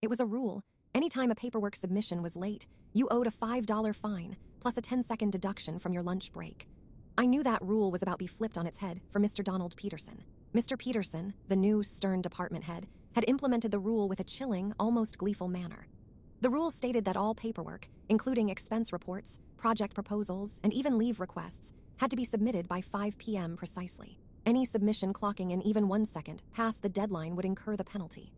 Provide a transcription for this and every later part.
It was a rule. Anytime a paperwork submission was late, you owed a $5 fine, plus a 10-second deduction from your lunch break. I knew that rule was about to be flipped on its head for Mr. Donald Peterson. Mr. Peterson, the new stern department head, had implemented the rule with a chilling, almost gleeful manner. The rule stated that all paperwork, including expense reports, project proposals, and even leave requests, had to be submitted by 5 p.m. precisely. Any submission clocking in even 1 second past the deadline would incur the penalty.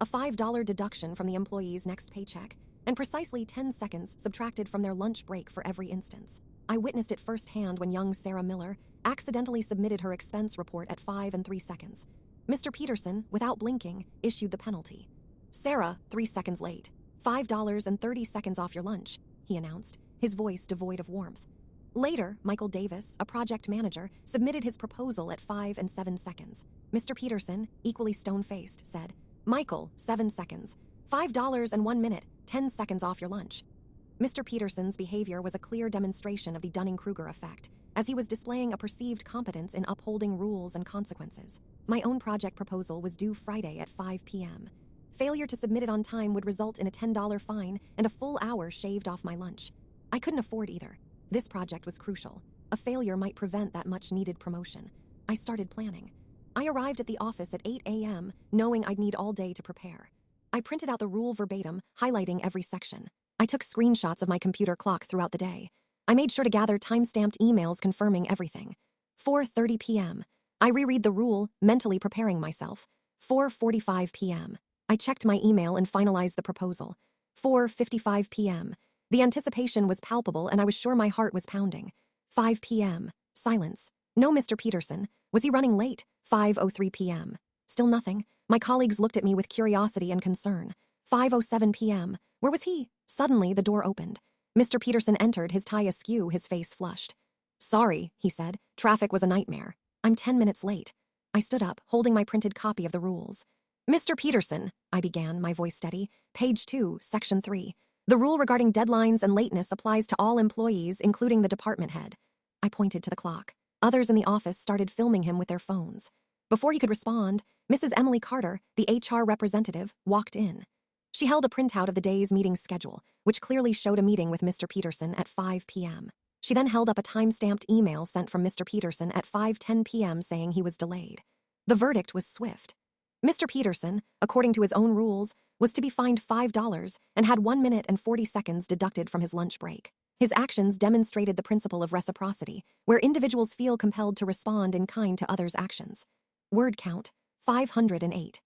A $5 deduction from the employee's next paycheck, and precisely 10 seconds subtracted from their lunch break for every instance. I witnessed it firsthand when young Sarah Miller accidentally submitted her expense report at 5 and 3 seconds. Mr. Peterson, without blinking, issued the penalty. "Sarah, 3 seconds late. $5.30 off your lunch," he announced, his voice devoid of warmth. Later, Michael Davis, a project manager, submitted his proposal at 5 and 7 seconds. Mr. Peterson, equally stone-faced, said, "Michael, 7 seconds. $5 and 1 minute, 10 seconds off your lunch." Mr. Peterson's behavior was a clear demonstration of the Dunning-Kruger effect, as he was displaying a perceived competence in upholding rules and consequences. My own project proposal was due Friday at 5 p.m. Failure to submit it on time would result in a $10 fine and a full hour shaved off my lunch. I couldn't afford either. This project was crucial. A failure might prevent that much-needed promotion. I started planning. I arrived at the office at 8 a.m., knowing I'd need all day to prepare. I printed out the rule verbatim, highlighting every section. I took screenshots of my computer clock throughout the day. I made sure to gather time-stamped emails confirming everything. 4:30 p.m. I reread the rule, mentally preparing myself. 4:45 p.m. I checked my email and finalized the proposal. 4:55 p.m. The anticipation was palpable and I was sure my heart was pounding. 5 p.m. Silence. No Mr. Peterson. Was he running late? 5:03 p.m. Still nothing. My colleagues looked at me with curiosity and concern. 5:07 p.m. Where was he? Suddenly, the door opened. Mr. Peterson entered, his tie askew, his face flushed. "Sorry," he said. "Traffic was a nightmare. I'm 10 minutes late." I stood up, holding my printed copy of the rules. "Mr. Peterson," I began, my voice steady. "Page 2, Section 3. The rule regarding deadlines and lateness applies to all employees, including the department head." I pointed to the clock. Others in the office started filming him with their phones. Before he could respond, Mrs. Emily Carter, the HR representative, walked in. She held a printout of the day's meeting schedule, which clearly showed a meeting with Mr. Peterson at 5 p.m. She then held up a time-stamped email sent from Mr. Peterson at 5:10 p.m. saying he was delayed. The verdict was swift. Mr. Peterson, according to his own rules, was to be fined $5 and had 1 minute and 40 seconds deducted from his lunch break. His actions demonstrated the principle of reciprocity, where individuals feel compelled to respond in kind to others' actions. Word count, 508.